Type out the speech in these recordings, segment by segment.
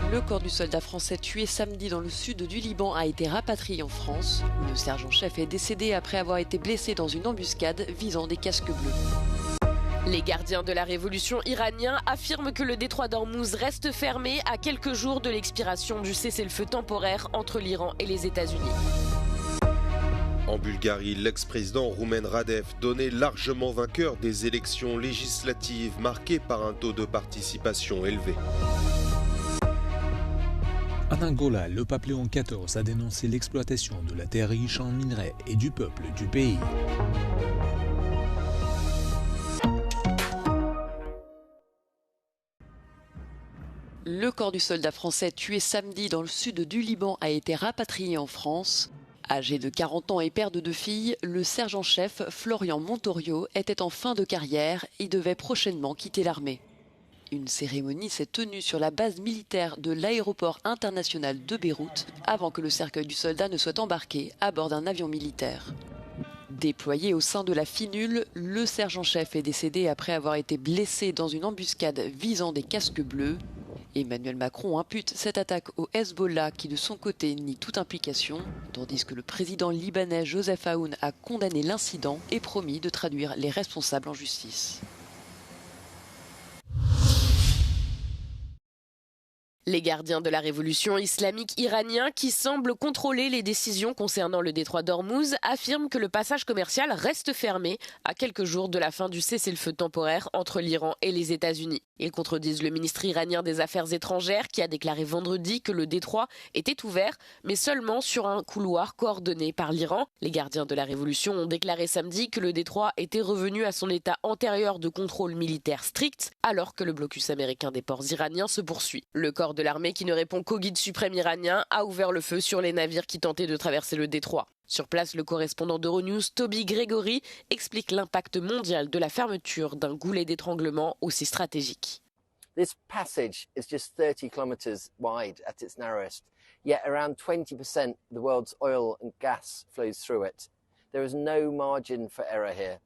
Le corps du soldat français tué samedi dans le sud du Liban a été rapatrié en France. Le sergent-chef est décédé après avoir été blessé dans une embuscade visant des casques bleus. Les gardiens de la révolution iranien affirment que le détroit d'Ormuz reste fermé à quelques jours de l'expiration du cessez-le-feu temporaire entre l'Iran et les États-Unis. En Bulgarie, l'ex-président Roumen Radev, donné largement vainqueur des élections législatives marquées par un taux de participation élevé. En Angola, le pape Léon XIV a dénoncé l'exploitation de la terre riche en minerais et du peuple du pays. Le corps du soldat français tué samedi dans le sud du Liban a été rapatrié en France. Âgé de 40 ans et père de 2 filles, le sergent-chef Florian Montorio était en fin de carrière et devait prochainement quitter l'armée. Une cérémonie s'est tenue sur la base militaire de l'aéroport international de Beyrouth avant que le cercueil du soldat ne soit embarqué à bord d'un avion militaire. Déployé au sein de la FINUL, le sergent-chef est décédé après avoir été blessé dans une embuscade visant des casques bleus. Emmanuel Macron impute cette attaque au Hezbollah qui de son côté nie toute implication, tandis que le président libanais Joseph Aoun a condamné l'incident et promis de traduire les responsables en justice. Les gardiens de la révolution islamique iranien qui semblent contrôler les décisions concernant le détroit d'Ormuz affirment que le passage commercial reste fermé à quelques jours de la fin du cessez-le-feu temporaire entre l'Iran et les États-Unis. Ils contredisent le ministre iranien des Affaires étrangères qui a déclaré vendredi que le détroit était ouvert, mais seulement sur un couloir coordonné par l'Iran. Les gardiens de la révolution ont déclaré samedi que le détroit était revenu à son état antérieur de contrôle militaire strict, alors que le blocus américain des ports iraniens se poursuit. Le corps de l'armée, qui ne répond qu'au guide suprême iranien, a ouvert le feu sur les navires qui tentaient de traverser le détroit. Sur place, le correspondant d'Euronews, Toby Gregory, explique l'impact mondial de la fermeture d'un goulet d'étranglement aussi stratégique. This passage is just 30 kilometers wide at its narrowest, yet around 20% of the world's oil and gas flows through it. There is no margin for error here.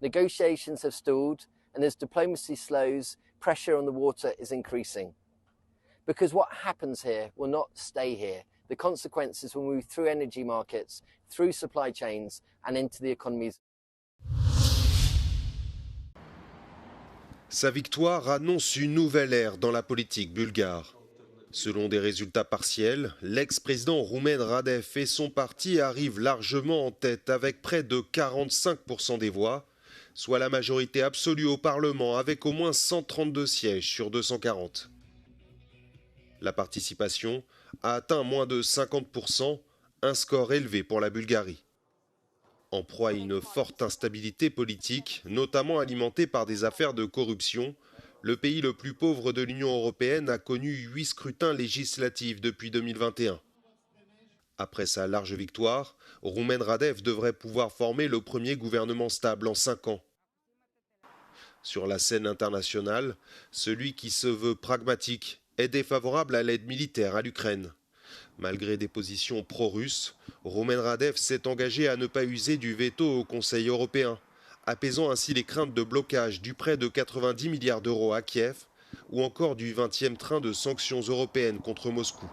Negotiations have stalled, and as diplomacy slows, pressure on the water is increasing. Because what happens here will not stay here. The consequences will move through energy markets, through supply chains, and into the economies. Sa victoire annonce une nouvelle ère dans la politique bulgare. Selon des résultats partiels, l'ex-président Roumen Radev et son parti arrivent largement en tête avec près de 45% des voix, soit la majorité absolue au Parlement avec au moins 132 sièges sur 240. La participation a atteint moins de 50%, un score élevé pour la Bulgarie. En proie à une forte instabilité politique, notamment alimentée par des affaires de corruption, le pays le plus pauvre de l'Union européenne a connu 8 scrutins législatifs depuis 2021. Après sa large victoire, Roumen Radev devrait pouvoir former le premier gouvernement stable en 5 ans. Sur la scène internationale, celui qui se veut pragmatique est défavorable à l'aide militaire à l'Ukraine. Malgré des positions pro-russes, Roumen Radev s'est engagé à ne pas user du veto au Conseil européen, apaisant ainsi les craintes de blocage du prêt de 90 milliards d'euros à Kiev ou encore du 20e train de sanctions européennes contre Moscou.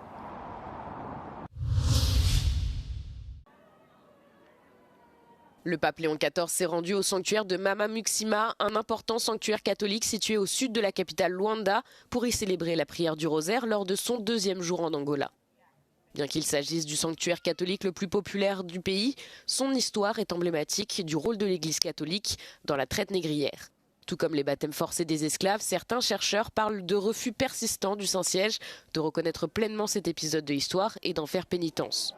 Le pape Léon XIV s'est rendu au sanctuaire de Mama Muxima, un important sanctuaire catholique situé au sud de la capitale Luanda, pour y célébrer la prière du rosaire lors de son 2e jour en Angola. Bien qu'il s'agisse du sanctuaire catholique le plus populaire du pays, son histoire est emblématique du rôle de l'Église catholique dans la traite négrière. Tout comme les baptêmes forcés des esclaves, certains chercheurs parlent de refus persistant du Saint-Siège de reconnaître pleinement cet épisode de l'histoire et d'en faire pénitence.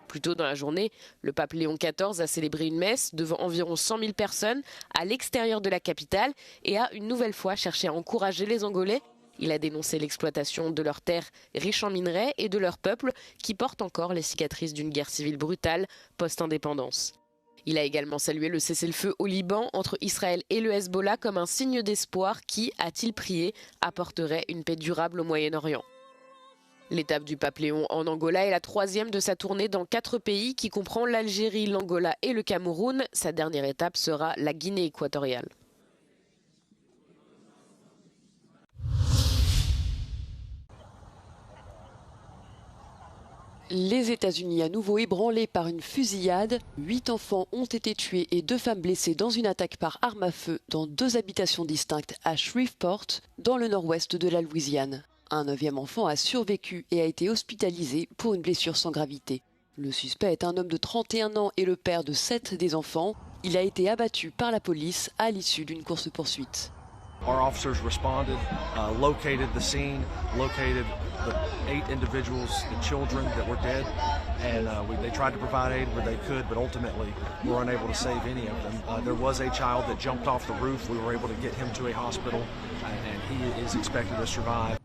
Plus tôt dans la journée, le pape Léon XIV a célébré une messe devant environ 100 000 personnes à l'extérieur de la capitale et a une nouvelle fois cherché à encourager les Angolais. Il a dénoncé l'exploitation de leurs terres riches en minerais et de leur peuple qui porte encore les cicatrices d'une guerre civile brutale post-indépendance. Il a également salué le cessez-le-feu au Liban entre Israël et le Hezbollah comme un signe d'espoir qui, a-t-il prié, apporterait une paix durable au Moyen-Orient. L'étape du pape Léon en Angola est la 3e de sa tournée dans 4 pays qui comprend l'Algérie, l'Angola et le Cameroun. Sa dernière étape sera la Guinée équatoriale. Les États-Unis à nouveau ébranlés par une fusillade. 8 enfants ont été tués et 2 femmes blessées dans une attaque par arme à feu dans 2 habitations distinctes à Shreveport, dans le nord-ouest de la Louisiane. Un 9e enfant a survécu et a été hospitalisé pour une blessure sans gravité. Le suspect est un homme de 31 ans et le père de 7 des enfants. Il a été abattu par la police à l'issue d'une course-poursuite. Our officers responded, located the scene, located the 8 individuals, the children that were dead, and they tried to provide aid where they could, but ultimately were unable to save any of them. There was a child that jumped off the roof. We were able to get him to a hospital, and he is expected to survive.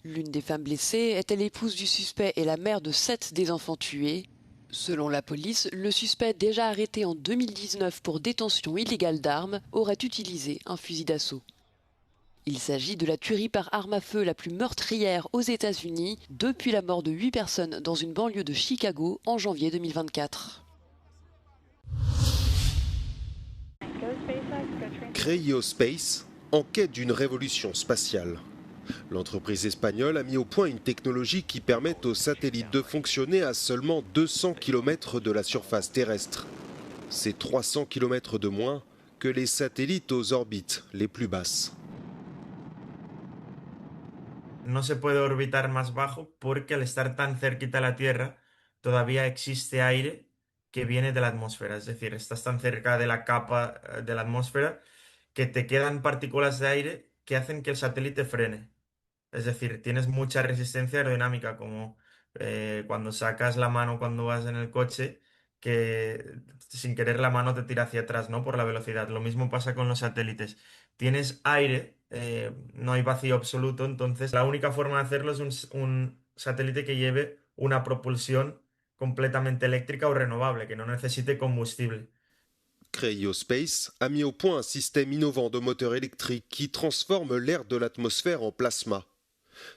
L'une des femmes blessées était l'épouse du suspect et la mère de 7 des enfants tués. Selon la police, le suspect, déjà arrêté en 2019 pour détention illégale d'armes, aurait utilisé un fusil d'assaut. Il s'agit de la tuerie par arme à feu la plus meurtrière aux États-Unis depuis la mort de 8 personnes dans une banlieue de Chicago en janvier 2024. Cryospace, en quête d'une révolution spatiale. L'entreprise espagnole a mis au point une technologie qui permet aux satellites de fonctionner à seulement 200 km de la surface terrestre. C'est 300 km de moins que les satellites aux orbites les plus basses. No se puede orbitar más bajo porque al estar tan cerquita a la Tierra todavía existe aire que viene de la atmósfera. Es decir, estás tan cerca de la capa de la atmósfera que te quedan partículas de aire que hacen que el satélite frene. Es decir, tienes mucha resistencia aerodinámica, como cuando sacas la mano cuando vas en el coche, que sin querer la mano te tira hacia atrás, ¿no? Por la velocidad. Lo mismo pasa con los satélites. Tienes aire, no hay vacío absoluto, entonces la única forma de hacerlo es un satélite que lleve una propulsión completamente électrica o renovable, que no necesite combustible. Cryospace a mis au point un système innovant de moteur électrique qui transforme l'air de l'atmosphère en plasma.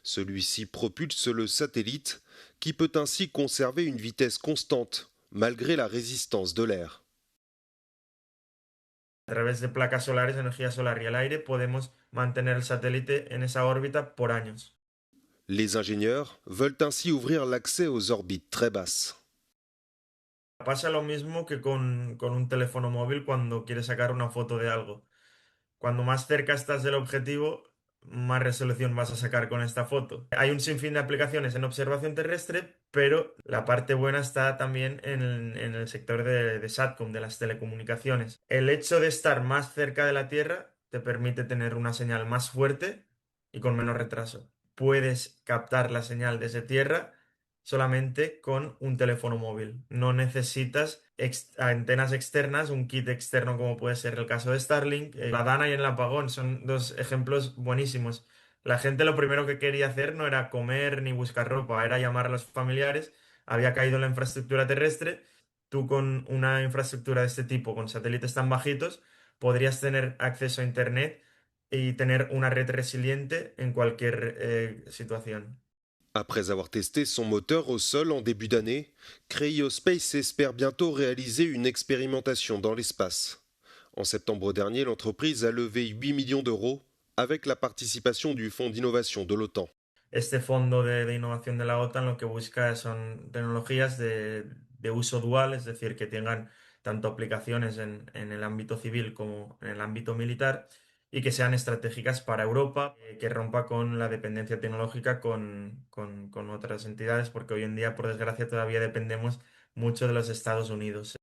Celui-ci propulse le satellite qui peut ainsi conserver une vitesse constante malgré la résistance de l'air. A través de placas solares, energía solar y el aire, podemos mantener el satélite en esa órbita por años. Les ingénieurs veulent ainsi ouvrir l'accès aux orbites très basses. Pasa lo mismo que con un teléfono móvil cuando quieres sacar una foto de algo. Cuando más cerca estás del objetivo, más resolución vas a sacar con esta foto. Hay un sinfín de aplicaciones en observación terrestre, pero la parte buena está también en el sector de SATCOM, de las telecomunicaciones. El hecho de estar más cerca de la Tierra te permite tener una señal más fuerte y con menos retraso. Puedes captar la señal desde Tierra solamente con un teléfono móvil. No necesitas antenas externas, un kit externo como puede ser el caso de Starlink. La Dana y el apagón son 2 ejemplos buenísimos. La gente lo primero que quería hacer no era comer ni buscar ropa, era llamar a los familiares. Había caído la infraestructura terrestre. Tú con una infraestructura de este tipo, con satélites tan bajitos, podrías tener acceso a Internet y tener una red resiliente en cualquier situación. Après avoir testé son moteur au sol en début d'année, Cryospace espère bientôt réaliser une expérimentation dans l'espace. En septembre dernier, l'entreprise a levé 8 millions d'euros avec la participation du Fonds d'innovation de l'OTAN. Este fondo de innovación de la OTAN lo que busca son tecnologías de uso dual, es decir, que tengan tanto aplicaciones en el ámbito civil como en el ámbito militar, y que sean estratégicas para Europa, que rompa con la dependencia tecnológica con otras entidades, porque hoy en día, por desgracia, todavía dependemos mucho de los Estados Unidos.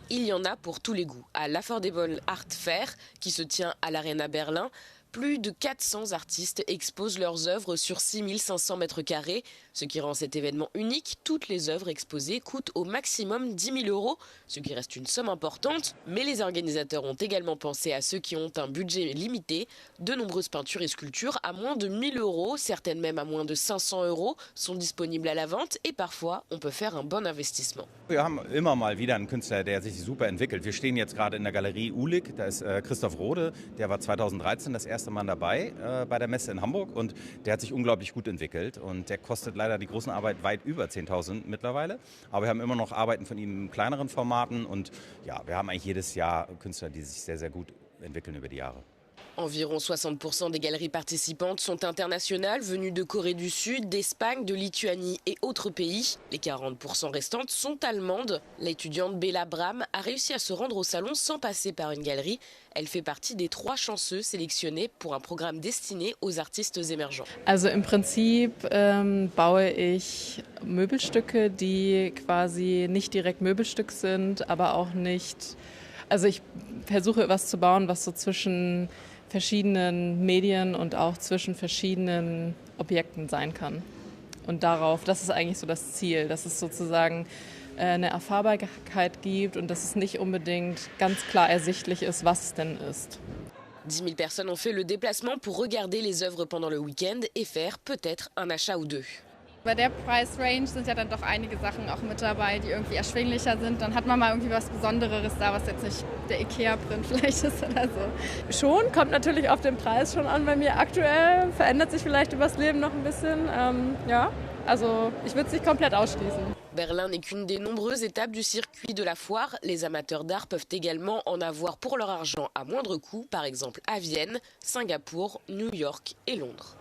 Il y en a pour tous les goûts. À l'Affordable Art Fair, qui se tient à l'Arena Berlin, plus de 400 artistes exposent leurs œuvres sur 6500 mètres carrés. Ce qui rend cet événement unique, toutes les œuvres exposées coûtent au maximum 10 000 euros, ce qui reste une somme importante. Mais les organisateurs ont également pensé à ceux qui ont un budget limité. De nombreuses peintures et sculptures à moins de 1 000 euros, certaines même à moins de 500 euros, sont disponibles à la vente et parfois on peut faire un bon investissement. Wir haben immer mal wieder einen Künstler, der sich super entwickelt. Wir stehen jetzt gerade in der Galerie Uhlig, da ist Christoph Rode, der war 2013 das erste Mal dabei bei der Messe in Hamburg und der hat sich unglaublich gut entwickelt und der kostet leider die großen Arbeiten weit über 10.000 mittlerweile. Aber wir haben immer noch Arbeiten von ihm in kleineren Formaten und ja, wir haben eigentlich jedes Jahr Künstler, die sich sehr, sehr gut entwickeln über die Jahre. Environ 60% des galeries participantes sont internationales, venues de Corée du Sud, d'Espagne, de Lituanie et autres pays. Les 40% restantes sont allemandes. L'étudiante Bella Bram a réussi à se rendre au salon sans passer par une galerie. Elle fait partie des 3 chanceux sélectionnés pour un programme destiné aux artistes émergents. Also im Prinzip baue ich Möbelstücke, die quasi nicht direkt Möbelstück sind, aber auch nicht. Also ich versuche etwas zu bauen, was so zwischen verschiedenen Medien und auch zwischen verschiedenen Objekten sein kann. Und das ist eigentlich so das Ziel, dass es sozusagen eine Erfahrbarkeit gibt und dass es nicht unbedingt ganz klar ersichtlich ist, was es denn ist. 10 000 personnes ont fait le déplacement pour regarder les œuvres pendant le week-end et faire peut-être un achat ou deux. Bei der Preisrange sind ja dann doch einige Sachen auch mit dabei, die irgendwie erschwinglicher sind. Dann hat man mal irgendwie was Besonderes da, was jetzt nicht der Ikea-Print vielleicht ist oder so. Schon, kommt natürlich auf den Preis schon an bei mir. Aktuell verändert sich vielleicht übers Leben noch ein bisschen. Ja, also ich würde es nicht komplett ausschließen. Berlin n'est qu'une des nombreuses étapes du circuit de la foire. Les amateurs d'art peuvent également en avoir pour leur argent à moindre coût, par exemple à Vienne, Singapour, New York et Londres.